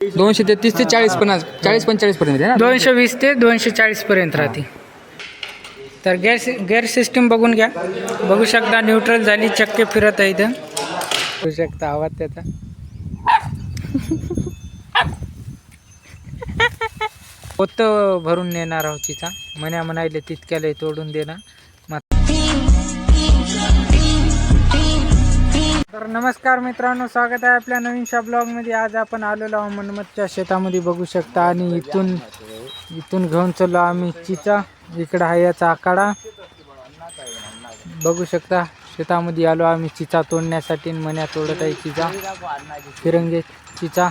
233 ते 40-45 पर्यंत आहे ना. 220 ते 240 पर्यंत राहते. तर गेअर सिस्टीम बघून घ्या. बघू शकता न्यूट्रल झाली, चक्के फिरत आहे इथं. बघू शकता आवाज त्याचा. पोत भरून नेणार आहोत तिचा. म्हणायले तितक्याला तोडून देणार. तर नमस्कार मित्रांनो, स्वागत आहे आपल्या नवीनशा ब्लॉगमध्ये. आज आपण आलेलो आहोत मनमतच्या शेतामध्ये बघू शकता. आणि इथून घेऊन चाललो आम्ही चिचा. इकडं आहे याचा आखाडा बघू शकता. शेतामध्ये आलो आम्ही चिचा तोडण्यासाठी. मन्या तोडत आहे चिचा, फिरंगे चिचा.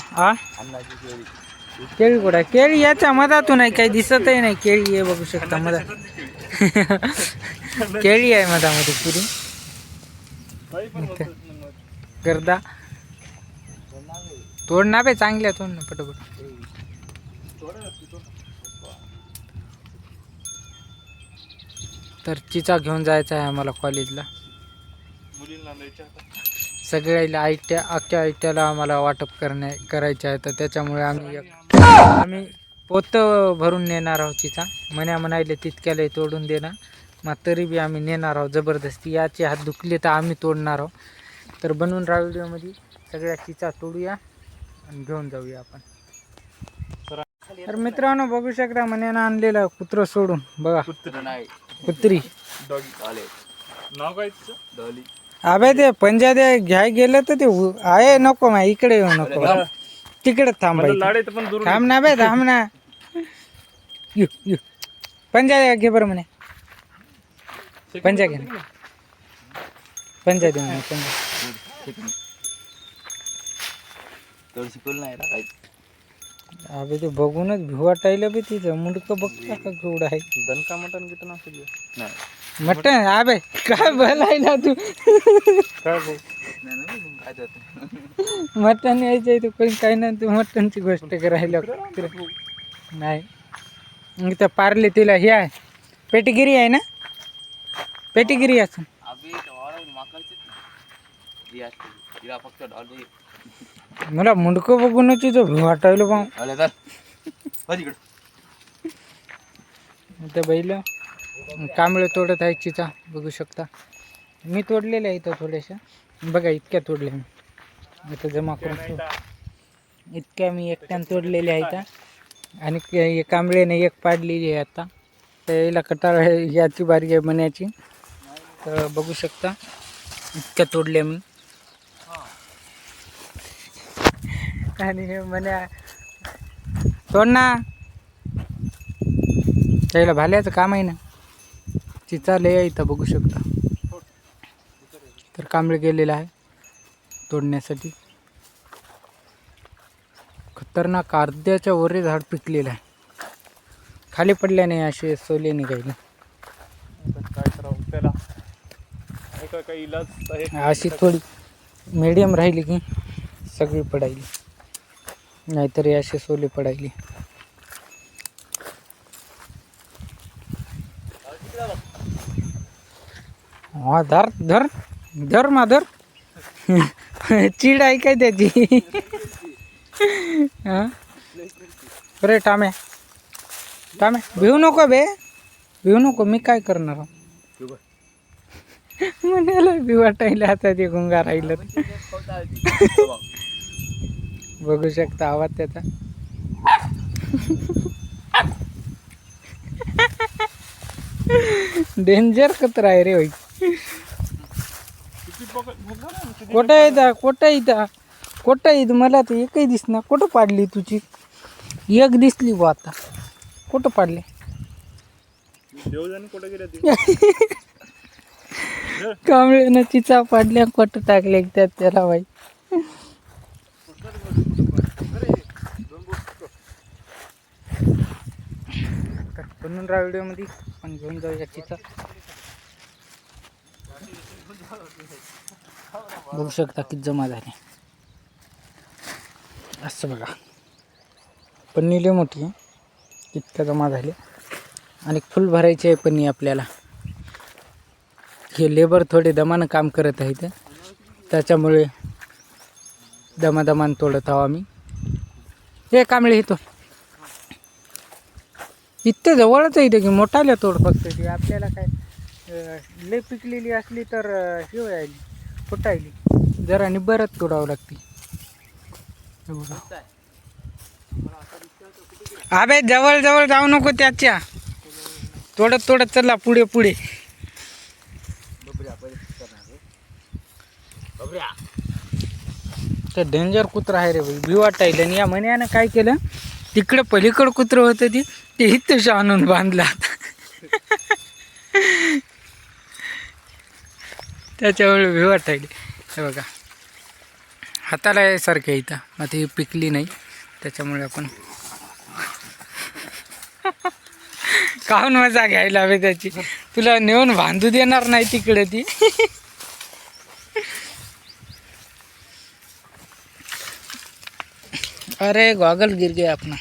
केळी कुठं? केळी याच्या मधातून नाही, काही दिसतही नाही. केळी आहे बघू शकता मधात. केळी आहे मधामध्ये पुरी गर्दा. तोड ना बे, चांगल्या तोड ना पटपट. तर चिचा घेऊन जायचा आहे आम्हाला कॉलेजला. सगळ्याला अख्ख्या आयट्याला आम्हाला वाटप करायचे आहे. तर त्याच्यामुळे आम्ही पोत भरून नेणार आहोत चिचा. म्हणायले तितक्याला तोडून देणार. मग तरी बी आम्ही नेणार आहोत जबरदस्ती. याचे हात दुखले तर आम्ही तोडणार आहोत. तर बनवून राहा व्हिडिओमध्ये. सगळ्या चिचा तोडूया आणि घेऊन जाऊया आपण. तर मित्रांनो बघू शकता मन्यानं आणलेलं कुत्रं सोडून. बघा कुत्री. अबे ते पंजा दे घ्याय गेलं तर ते आहे नको. मा इकडे येऊ नको, तिकडे थांबायचं. थांब ना बे, थांब ना. पंजा घे बरं म्हणे. पंजा घे, पंजा दे म्हणे. पंजा अबे ते बघूनच भिव वाटायला बी. तिचं मुंडकं बघता का केवढं आहे. दणका मटण गिटन असं मटण. अबे काय बोलायला तू. मटण यायचं आहे. कोणी काही नाही, तू मटणची गोष्ट करायला नाही. मग त्या पारले तिला हे आहे, पेटीगिरी आहे ना. पेटीगिरी असं मला मुंडकं बघूनच तिथं वाटायला बा. त्या बैल कांबळे तोडत आहे चिचा बघू शकता. मी तोडलेले आहे इथं थोड्याशा. बघा इतक्या तोडल्या मी इथं जमा करून. इतक्या मी एकट्यानं तोडलेल्या आहेत. आणि कांबळेने एक पाडलेली आहे आता. तर याला कटाळ आहे, याची बारी आहे मन्याची. तर बघू शकता इतक्या तोडल्या मी. आणि हे मन्या तोड ना. त्याला भाल्याचं काम आहे ना. चिचा लय आहे इथं बघू शकता. तर कांबळे गेलेला आहे तोडण्यासाठी. खतरनाक अर्ध्याच्या वरे झाड पिकलेलं आहे. खाली पडल्याने असे सोले निघायले. अशी थोडी मीडियम राहिली की सगळी पडायली, नाहीतरी असे सोले पडायले. हा धर धर धर माधर. चीड आहे काय त्याची. अरे टाम्या भिवू नको बे, भिवू नको. मी काय करणार म्हणाला भी वाटायला. आता ते गुंगा राहिलं. बघू शकता आवाज त्याचा. डेंजर कचरा आहे रे भाई. कोटा येता कोटा येत. मला तर एकही दिसणार. कुठं पाडली तुझी? एक दिसली बा आता. कुठं पाडली? कांबळेनं चिचा पाडल्या, कुठं टाकल्या त्यात त्याला बाई. बनून राहा व्हिडिओमध्ये. पण घेऊन जाऊया चिचा. बघू शकता किती जमा झाले. असं बघा पन्नी लय मोठी आहे. इतक्या जमा झाले. आणि फुल भरायची आहे पन्नी आपल्याला. हे लेबर थोडे दमानं काम करत आहेत, त्याच्यामुळे दमादमान तोडत आहोत आम्ही. हे कांबळे येतो इतके जवळच आहे इथे की मोठाल्या तोड फक्त ती आपल्याला काय लय पिकलेली असली तर हे व्हायली फुटायली जरा निब्बरच तोडावं लागते. अबे जवळ जवळ जाऊ नको त्याच्या तोडत तोडत चला पुढे पुढे. तर डेंजर कुत्रा आहे रे भाई भी वाटायला. आणि या मन्यानं काय केलं तिकडं पलीकडं कुत्रं होतं ते इथं आणून बांधला त्याच्यामुळे भी वाटायली. हे बघा हाताला यासारखं इथं आता ही पिकली नाही त्याच्यामुळे आपण काहून मजा घ्यायला हवी त्याची. तुला नेऊन बांधू देणार नाही तिकडे ती. अरे गॉगल गिर गया अपना.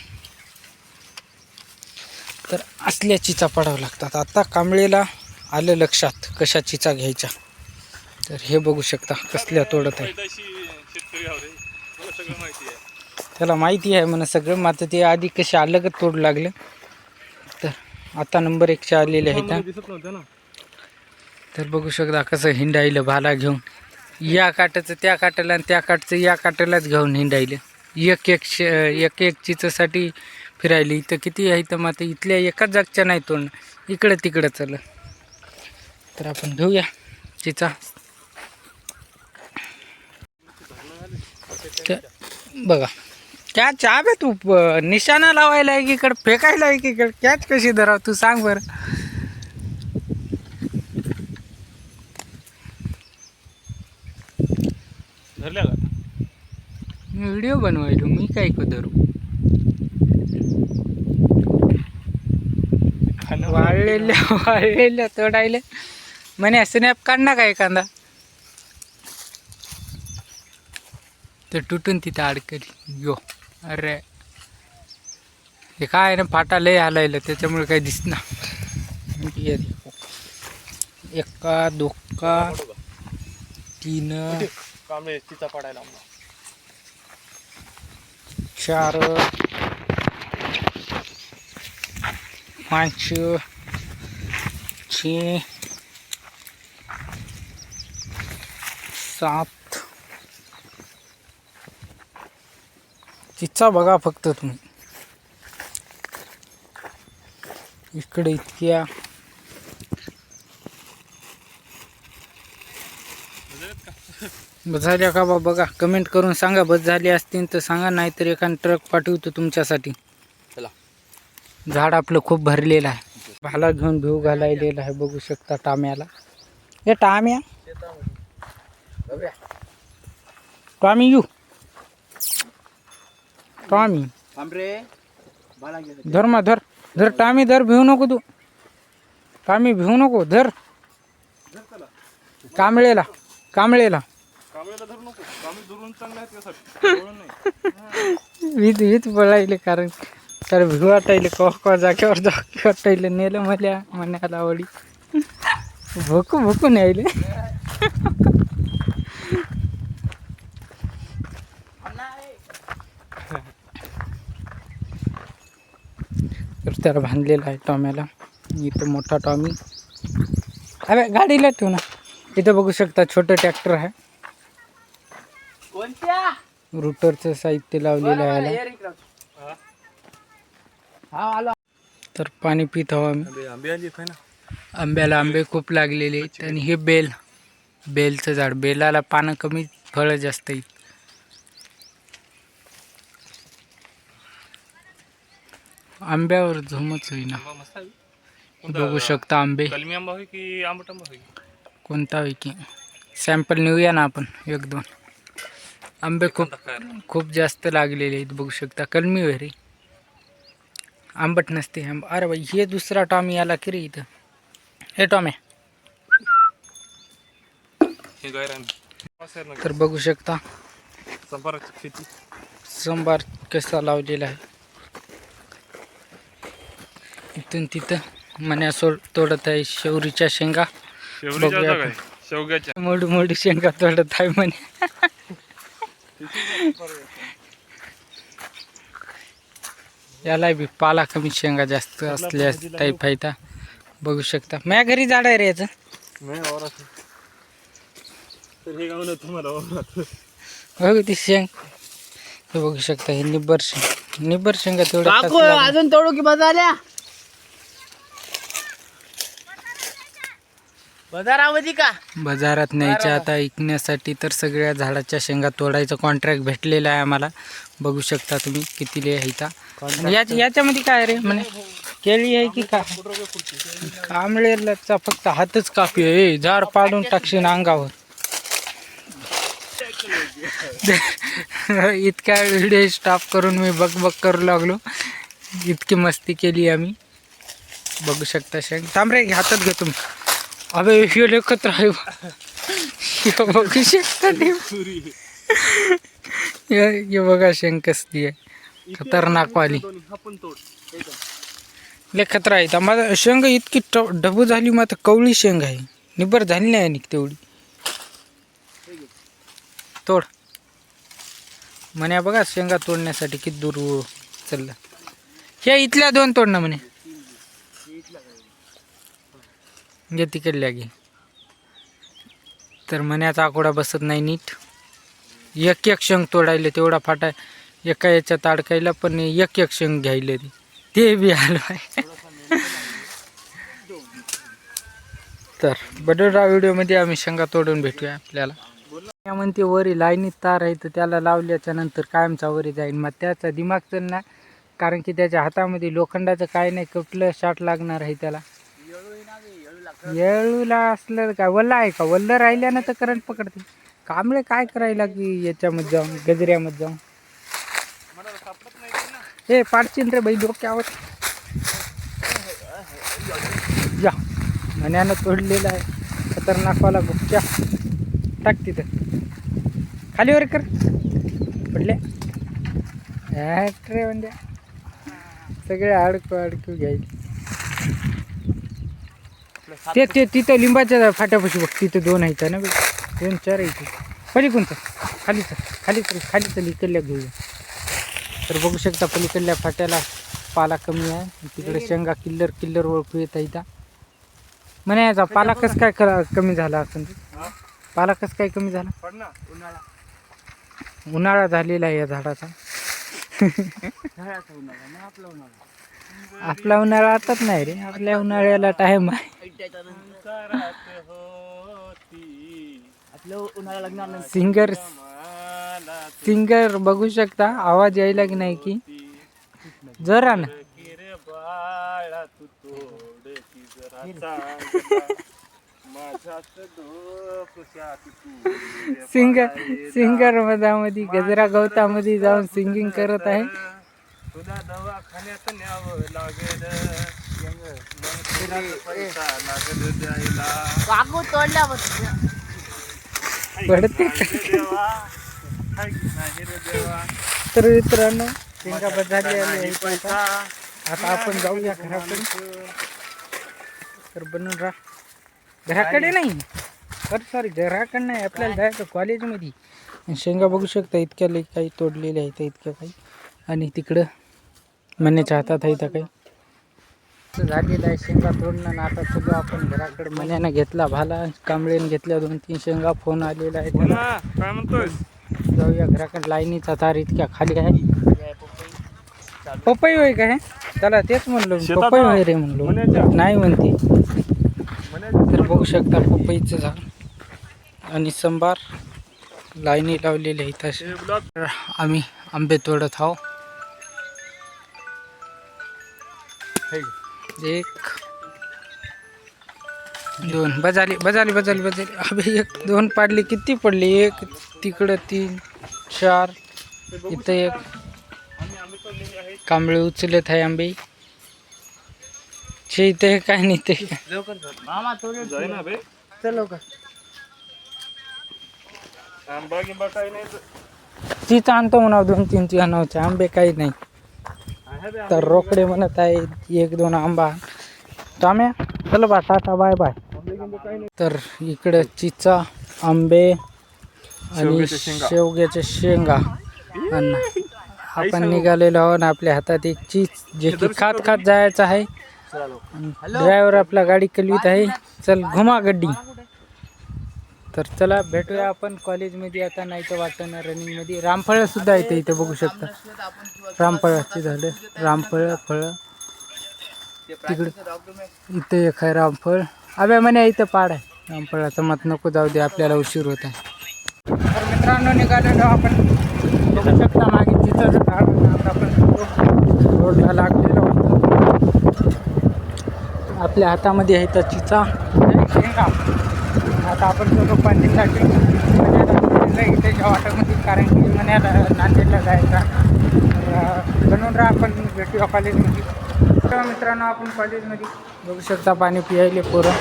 तर असल्या चिचा पडावं लागतात. आता कांबळेला आलं लक्षात कशा चिचा घ्यायच्या. तर हे बघू शकता कसल्या तोडत आहे. त्याला माहिती आहे म्हणा सगळं. मात्र ते आधी कसे अलगच तोडू लागले. तर आता नंबर 1 आलेले आहेत. तर बघू शकता कसं हिंडायलं भाला घेऊन. या काट्याचं त्या काट्याला आणि त्या काट्याचं या काट्यालाच घेऊन हिंडायलं. एक चिचासाठी फिरायली. इथं किती आहे तर मात्र इथल्या एकाच जागच्या नाही तोडणं इकडं तिकडं चल. तर आपण घेऊया चिचा. तर बघा त्या चाबे तू निशाणा लावायला आहे की इकडं फेकायला आहे की इकडं कॅच कशी धराव तू सांग बरं. धरल्या का मी व्हिडिओ बनवायलो मी काय को धरू. वाळलेल्या तोडायले म्हणे स्नॅप काढ ना काय एखादा. तर तुटून तिथं अडकली यो. अरे हे काय ना फाटा लय हलायला त्याच्यामुळे काही दिसणार. एका दोका 3 कांबळे चिचा पडायला 4 5 6 7 चिचा बघा फक्त तुम्ही इकडे इतक्या. बस झाल्या का बा बघा कमेंट करून सांगा. बस झाली असतील तर सांगा नाहीतर एखादा ट्रक पाठवतो तुमच्यासाठी. चला झाड आपलं खूप भरलेलं आहे. भाला घेऊन भिऊ घालायलेला आहे बघू शकता टाम्याला. हे टाम्या टॉमी यू टॉमी धर मा धर धर टामी धर भिवू नको तू. टामी भिवू नको धर. कांबळेला कांबळेला वीज वीज पळायले कारण तर भिऊ वाटायले कवा जागेवर जागी वाटायले. नेलं मला म्हणायला आवडी भोकू भोकून यायले. तर त्याला बांधलेला आहे टॉम्याला. इथं मोठा टॉमी. अरे गाडीला ठेवू ना. इथं बघू शकता छोटं ट्रॅक्टर आहे. रुटरचं साहित्य लावलेलं आहे. तर पाणी पित हवं आम्ही. आंब्याला आंबे खूप लागलेले आहेत. आणि हे बेलचं झाड. बेलाला पानं कमी फळं जास्त आहेत. आंब्यावर झुमच होईना. बघू शकता आंबे कलमी आंबा होय की आंबट आंबा होय कोणता होई की सॅम्पल नेऊया ना आपण 1-2. आंबे खूप जास्त लागलेले आहेत बघू शकता. कलमी होय रे आंबट नसते आंबा. अरे बाई हे दुसरा टॉमी आला की रे इथं. हे टॉमे हे गायरान. तर बघू शकता संपाराची शेती संबार कसा लावलेला आहे. इथून तिथं मन्या तोडत आहे शेवरीच्या शेंगा. शेवग्याच्या मोठी शेंगा तोडत आहे म्हणे. याला बी पाला कमी शेंगा जास्त असल्या टाईप आहे ता बघू शकता. माझ्या घरी झाड आहे रे याचं. नाही वावरात तर हे गावलं तुम्हाला वावरात. बघू ती शेंग हे बघू शकता. हे निब्बर शेंगा तेवढं अजून तोडू की बाजारल्या बाजारामध्ये का बाजारात न्यायच्या आता ऐकण्यासाठी तर सगळ्या झाडाच्या शेंगा तोडायचं कॉन्ट्रॅक्ट भेटलेलं आहे आम्हाला. बघू शकता तुम्ही किती ले आहे इथं. आणि याच्यामध्ये काय रे म्हणे केळी आहे की काय कांबळेचा फक्त हातच कापी आहे. झाड पाडून टाकशील अंगावर. इतका व्हिडिओ स्टॉप करून मी बघ करू लागलो. इतकी मस्ती केली आम्ही. बघू शकता शेंग. थांब रे हातात घेतो मी. अबे हे लेखत राहील. बघू शकता हे बघा शेंग कसली आहे खतरनाक वाली. लेखत राहील. माझा शेंग इतकी डबू झाली. मग आता कवळी शेंग आहे निबर झाली नाही आणि तेवढी. तोड म्हणे बघा शेंगा तोडण्यासाठी किती दूर चाललं. हे इथल्या 2 तोडणं म्हणे. घे तिकडल्या घे. तर मण्याचा आकोडा बसत नाही नीट. एक शेंग तोडायले तेवढा फाटा एका याच्यात अडकायला. पण एक शेंग घ्यायले ते बी आलो आहे. तर बडोरा व्हिडिओमध्ये आम्ही शेंगा तोडून भेटूया आपल्याला. म्हणते वरी लाईनीत तार आहे तर त्याला लावल्याच्या नंतर कायमचा वरी जाईल. मग त्याचा दिमाग चल ना. कारण की त्याच्या हातामध्ये लोखंडाचं काय नाही कुठलं शॉट लागणार आहे त्याला. येळूला असलं काय वल्ला आहे का वल्ल राहिल्यानं तर करंट पकडते. कांबळे काय करायला की याच्यामध्ये जाऊन गजऱ्यामध्ये जाऊन हे पाडशील रे बाई डोक्यावर. या मण्यानं तोडलेला आहे खतरनाकवाला गुपच्या. टाक तिथं खालीवर कर पडल्या ट्रे म्हणजे सगळे अडकू घ्यायचे. ते तिथं लिंबाच्या फाट्यापाशी बघ तिथं 2 आहेत ना. 2-4 आहेत पलीकडचं खालीच इकडल्या घेऊया. तर बघू शकता पलीकडल्या फाट्याला पाला कमी आहे. तिकडे शेंगा किल्लर ओळखू येत आहे. म्हणे याचा पाला कसं काय कमी झाला असं. पाला कसं काय कमी झाला. उन्हाळा झालेला आहे या झाडाचा. आपला उन्हाळा आताच नाही रे. आपल्या उन्हाळ्याला टाइम आहे. सिंगर बघू शकता आवाज यायला की नाही की जरा ना. सिंगर मधामध्ये गजरा गवतामध्ये जाऊन सिंगिंग करत आहे. तुला दवाखान्यात न्यावं लागेल. पडते. तर मित्रांनो शेंगा बजारली आली. आता आपण जाऊया घराकडे. तर बनून राहा घराकडे नाही सॉरी घराकडे नाही आपल्याला जायचं कॉलेजमध्ये. शेंगा बघू शकता इतक्या लई काही तोडलेल्या आहेत इतक्या काही. आणि तिकडं मण्याच्या हातात आहे तर काही झालेलं आहे शेंगा तोडणं. ना आता सगळं आपण घराकडे मण्यानं घेतला भाला कांबळेनं घेतल्या 2-3 शेंगा. फोन आलेला आहे काय म्हणतोय. जाऊया घराकडे. लाईनीचा तार इतक्या खाली आहे. पपई होय काय त्याला तेच म्हणलो पपई होय रे म्हणलो नाही म्हणते. तर बघू शकता पपईचं झाड आणि संभार लाईनी लावलेली आहे तसे. आम्ही आंबे तोडत आहो. 1 2 बजाली अबे 1 2 पाडली. किती पडली. 1 तिकडं 3 4 इथं 1. कांबळे उचलत आहे आंबे. शे इथे काय नाही ते तीच आणतो म्हणा 2-3 आणावचे आंबे काही नाही. तर रोकडे म्हणत आहे 1-2 आंबा. टाम्या चल बा टाटा बाय बाय. तर इकडं चिचा आंबे आणि शेवग्याच्या शेंगा आणि आपण निघालेलो आहोत. आपल्या हातात एक चीज जे की खात खात जायचं आहे. ड्रायव्हर आपला गाडी कलवीत आहे. चल घुमा गड्डी. तर चला भेटूया आपण कॉलेजमध्ये आता, नाही तर वाटतं ना रनिंगमध्ये. रामफळ सुद्धा येते इथे बघू शकता. रामफळाची झालं, रामफळ फळं तिकडे. इथे एक आहे रामफळ. अबे म्हणे इथं पाड आहे रामफळाचं, मत नको जाऊ दे, आपल्याला उशीर होत आहे. तर मित्रांनो निघालेलो आपण, बघू शकता मागे चिचाचं झाड होतं. आता आपण रोडला लागलेलो होतो. आपल्या हातामध्ये आहे तर चिचा शेंगा. आता आपण सर्व पाणीसाठी इथे वाटामध्ये, कारण की मण्याला नांदेडला जायचा. बनवून राहा, आपण भेटूया कॉलेजमध्ये. तर मित्रांनो आपण कॉलेजमध्ये बघू शकता पाणी पियायले पोरं,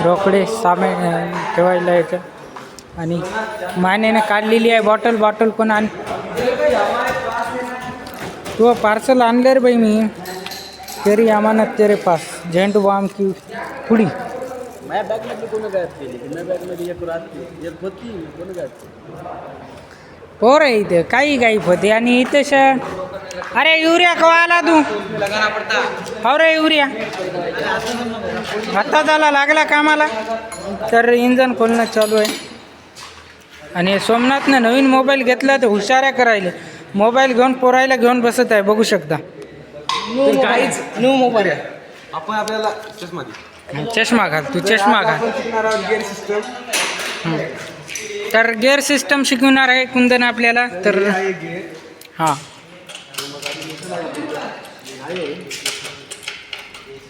रोकडे सामान ठेवायला यायचं. आणि मानेने काढलेली आहे बॉटल पण. आणि तो पार्सल आणलं रे बाई मी, तेरी अमानत तेरे पास, झेंडू बाम की पुडी. माझ्या बॅगमध्ये कोण गायब केली? माझ्या बॅगमध्ये एक राहते, एक होती, कोण गायब केली? पोर आहे इथं काही गायब होते. आणि इथं अरे युरिया कवा आला तू? हो रे युरिया आता झाला, लागला कामाला. तर इंजन खोलणं चालू आहे. आणि सोमनाथनं नवीन मोबाईल घेतला तर हुशाऱ्या करायला, मोबाईल घेऊन पोरायला घेऊन बसत आहे बघू शकता. न्यू मोबाईल आहे. आपण आपल्याला चष्मा घाल, तू चष्मा घाल. तर गिअर सिस्टम शिकवणार आहे कुंदन आपल्याला. तर हां,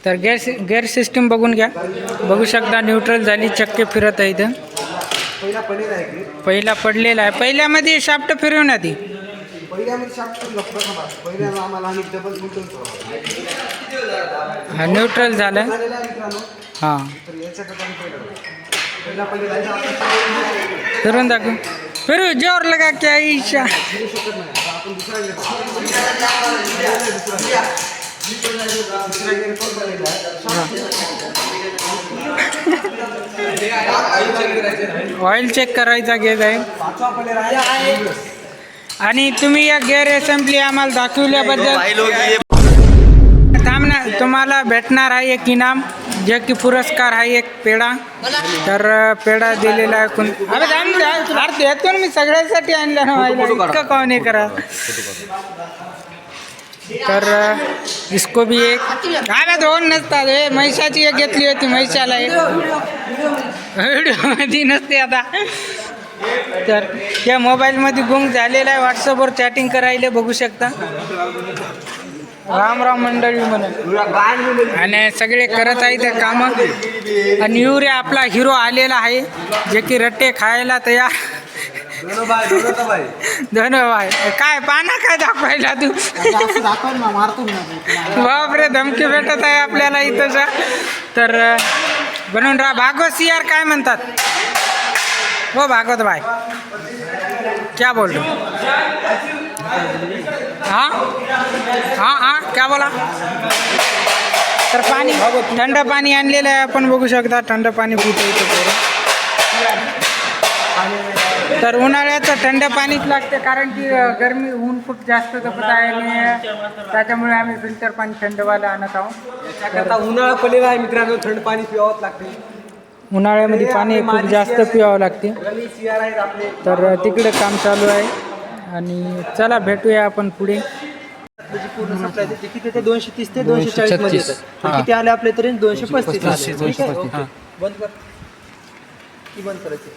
तर गिअर सिस्टम बघून घ्या. बघू शकता न्यूट्रल झाली, चक्के फिरत आहे. इथं पहिला पडलेला आहे. पहिल्यामध्ये शाफ्ट फिरवण्यात येईल. हा न्यूट्रल झालं. हां फिरून दाखव, फिरू जोर लगा क्या ईशा. ऑइल चेक करायचा गेज आहे. आणि तुम्ही या गिअर असेंब्ली आम्हाला दाखवल्याबद्दल थांब ना, तुम्हाला भेटणार आहे एक इनाम, जे की पुरस्कार आहे एक पेढा. तर पेढा दिलेला आहे कोण. अरे येतो ना मी, सगळ्यासाठी आणलं ना, इतकं कोण हे करा. तर इसको भी एक काय दोन नसतात. म्हैसाची एक घेतली होती, म्हैसाला एक व्हिडिओमध्ये नसते आता. तर या मोबाईलमध्ये गुंग झालेला आहे. व्हॉट्सअपवर चॅटिंग करायला बघू शकता. राम राम मंडळी म्हणून, आणि सगळे करत आहे ते कामं. आणि युरिया आपला हिरो आलेला आहे, जे की रट्टे खायला तयार. धन्यवाद. काय पाना काय दाखवायला तू? बापरे, धमकी भेटत आहे आपल्याला इथंचा. तर बनवून राहा. भागवत सियार काय म्हणतात हो भागवत भाई, क्या बोल रहे हाँ हाँ हाँ क्या बोला? तर पाणी, थंड पाणी आणलेलं आहे आपण बघू शकता. थंड पाणी पितो इथं. तर उन्हाळ्याचं थंड पाणीच लागते, कारण की गरमी, ऊन खूप जास्त तपत आहे. आणि त्याच्यामुळे आम्ही फिल्टर पाणी थंडवाला आणत आहोत. आता उन्हाळा पडलेला आहे मित्रांनो, थंड पाणी पिवावंच लागते. उन्हाळ्यामध्ये पाणी खूप जास्त पिवावं लागते. तर तिकडे काम चालू आहे. आणि चला भेटूया आपण पुढे. पूर्ण सप्लाय देते किती ते 230 ते 240 मध्ये येतात. किती आले आपले तरी 235. बंद कर की बंद करायचं.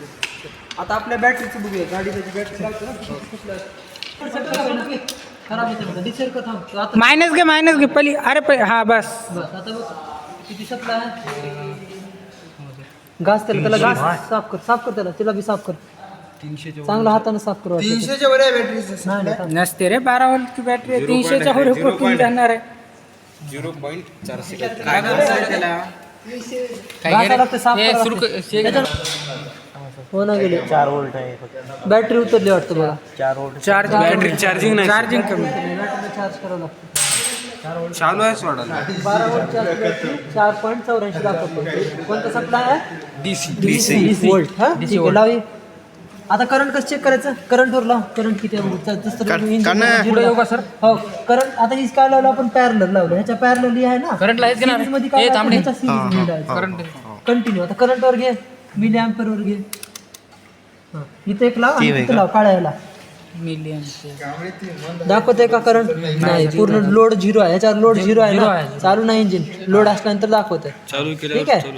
आता आपल्या बॅटरीचं बघूया. गाडीची बॅटरी मायनस घे पहिली. अरे हा बस. किती सप्लाय घास त्याला घास साफ कर त्याला बी साफ कर. 300 चांगला हाताने साफ करू. 300च्या वर आहे बॅटरी नसते रे. 12 वोल्टची बॅटरी आहे. 300च्या वर कुठून जाणार आहे? 0.4 हो ना गेले. 4 वोल्ट आहे. बॅटरी उतरली वाटतं बघा. 4 वोल्ट चार्जिंग नाही. चार्जिंग कमी. चार्ज करावं लागतं. चालू आहे सोडायला. 12 वोल्ट 4.84 दाखवतो. कोणता सप्लाय आहे? DC volt. हा ठीक आहे, लावी. आता करंट कसं चेक करायचं? करंटवर लाव, करंट किती आहे सर हो करंट. आता हीच काय लावलं आपण? पॅरलर लावलं. ह्याच्या पॅरलर आहे ना करंट लाईत Series मध्ये काय लावलं? ह्याच्या series मध्ये लावायचं. कंटिन्यू. आता करंटवर घे, मिली अँपरवर घे. हा. इथे एक लाव आणि इथे लाव काळ्याला. दाखवतंय का करंट? नाही, पूर्ण लोड 0 आहे. ह्याच्यावर लोड 0 आहे ना, चालू नाही इंजिन. लोड असल्यानंतर दाखवतंय. ठीक आहे.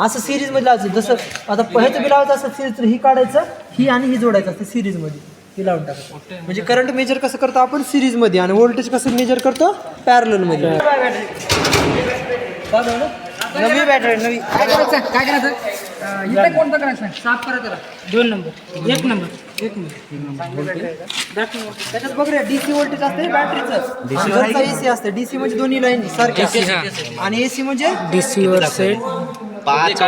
असं सिरीज मध्ये लावायचं. जसं आता ह्याचं बी लावायचं असं सिरीज, ही काढायचं, ही आणि ही जोडायचं असतं सिरीज मध्ये. ही लावून टाकायचं. म्हणजे करंट मेजर कसं करतो आपण? सिरीज मध्ये. आणि व्होल्टेज कसं मेजर करतो? पॅरलल मध्ये. नवी बॅटरी नवी. काय करायचं इथे कोणतं करायचं? साफ करा त्याला. 2 नंबर 1 नंबर. त्याच्यात बघ रे, डीसी व्होल्टेज असते बॅटरीचं. एसी असते. डीसी म्हणजे दोन्ही लाईन सारख्या आणि एसी म्हणजे DC वर सेट 5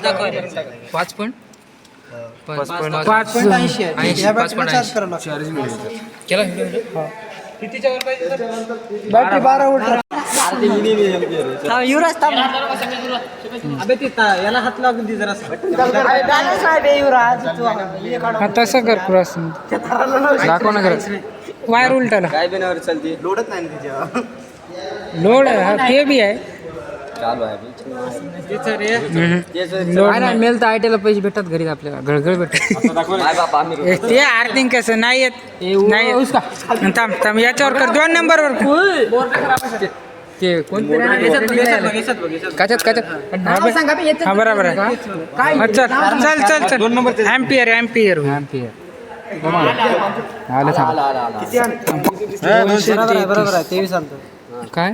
दाखवा 5 पण 5.80 आहे. या बॅटरीला चार्ज करावं लागतं. केला बॅटरी 12 व्होल्ट. युवराज थांब. अबे ते याला हात लागून दे जरा. हा तसं कर क्रॉस दाखव ना करायचं. वायर उलटाला काय बिनावर चालते? लोडत नाही तिच्या. लोड हा ते बी आहे. चालू आहे लोड नाही मेल तर आयटीला पैसे भेटतात घरी आपल्याला घळघळ भेटतात. माय बाप आम्ही ते आर्थिंग कसं नाही येत नाही येत. थांब थांब याच्यावर कर 2 नंबरवर. ते कोणते काच्यात हा बरोबर आहे. चल चल चल चल. ॲम्पियर आलं बरोबर आहे. तेही सांगतो. काय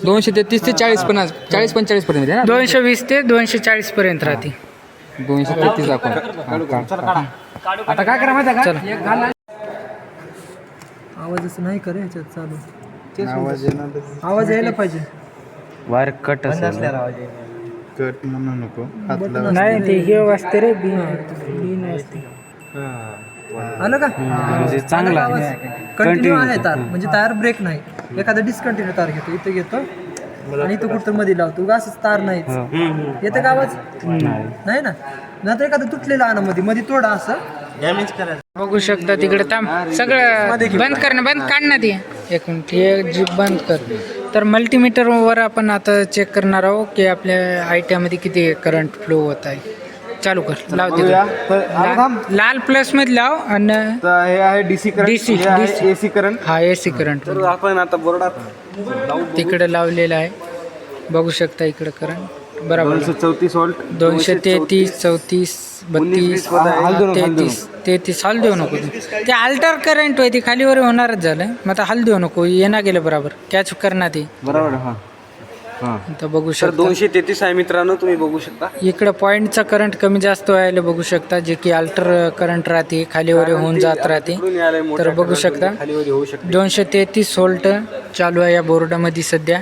233 ते 40-45 पर्यंत आहे ना. 220 ते 240 पर्यंत राहते. 233 दाखवा. आता काय करा माहिती आहे का? एक घाल. आवाज असं नाही करे ह्याच्यात चालू. आवाज यायला पाहिजे. वायर कट असेल कट म्हणू नको. नाही ते हे वाजते रे बी नसते. आलं का? म्हणजे चांगला कंटिन्यू आहे तार. म्हणजे तार ब्रेक नाही. एखादा डिस्कंटिन्यू तार घेतो, इथं घेतो आणि इथं कुठं मध्ये लावतो. उगा असंच तार नाही. येतं का आवाज? नाही ना. नंतर एखादं तुटलेलं आणा मध्ये तोडा असं डॅमेज करायचं. बघू शकता तिकडे. थांब सगळं बंद कर ना, बंद काढ ना ते. एक मिनिट हे जीप बंद कर. तर मल्टीमीटरवर आपण आता चेक करणार आहोत की आपल्या आयट्यामध्ये किती करंट फ्लो होत आहे. चालू कर. लाव तिथे लाल प्लस मध्ये लाव. आणि हे आहे DC current. DC AC current. हा AC करंट आपण आता बोर्डात तिकडे लावलेला आहे. बघू शकता इकडे करंट बरोबर 234 वोल्ट. 233 34 32 33 हल देऊ नको. ते अल्टर करंट होय, ती खालीवर होणारच झालं. मग आता हल देऊ नको. येणार गेलं बरोबर कॅच करणार ते बरोबर. हा आता बघू शकता 233 आहे मित्रांनो, तुम्ही बघू शकता. इकडं पॉईंटचा करंट कमी जास्त व्हायला बघू शकता. जे की अल्टर करंट राहते, खालीवर होऊन जात राहते. तर बघू शकता 233 व्होल्ट चालू आहे या बोर्डामध्ये सध्या.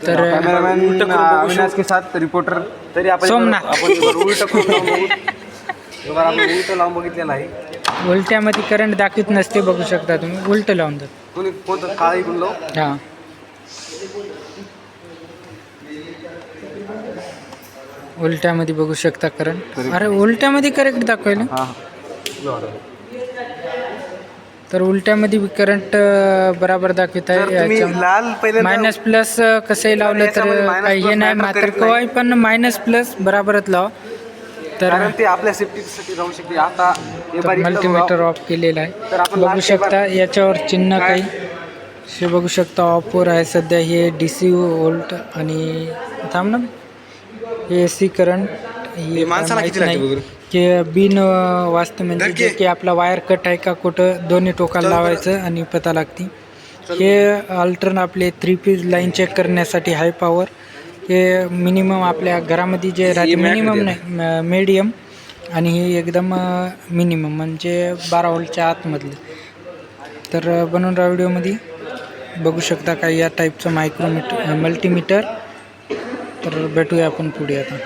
तर अविनाश के साथ रिपोर्टर. तरी आपण सोमनाथ उलट लावून बघितलेलं आहे. उलट्यामध्ये करंट दाखवत नसते. बघू शकता तुम्ही. उलट लावून तर कोणी कोणतं काळा इकडून लाव. हा उलट्यामध्ये बघू शकता करंट. अरे उलट्यामध्ये करेक्ट दाखवायला. तर उलट्यामध्ये करंट बराबर दाखवत आहे. लाल पहिले मायनस प्लस कसंही लावलं तर काही हे नाही. मात्र केव्हाही पण मायनस प्लस बराबरच लाव. तर ते आपल्या सेफ्टीसाठी राहू शकते. आता मल्टीमीटर ऑफ केलेला आहे. बघू शकता याच्यावर चिन्ह काही हे बघू शकता. ऑफवर आहे सध्या. हे DC वोल्ट आणि थांब ना हे AC करंट. हे माहित नाही की बिन वाजतं म्हणजे जे की आपला वायर कट आहे का कुठं दोन्ही टोकाला लावायचं आणि पता लागते. हे अल्टर्न आपले 3 पीस लाईन चेक करण्यासाठी हाय पॉवर. हे मिनिमम आपल्या घरामध्ये जे राहते मिनिमम नाही मीडियम आणि हे एकदम मिनिमम म्हणजे 12 व्होल्टच्या आतमधलं. तर बनवून व्हिडिओमध्ये बघू शकता काही या टाईपचं मायक्रोमीटर मल्टीमीटर. तर भेटूया आपण पुढे आता.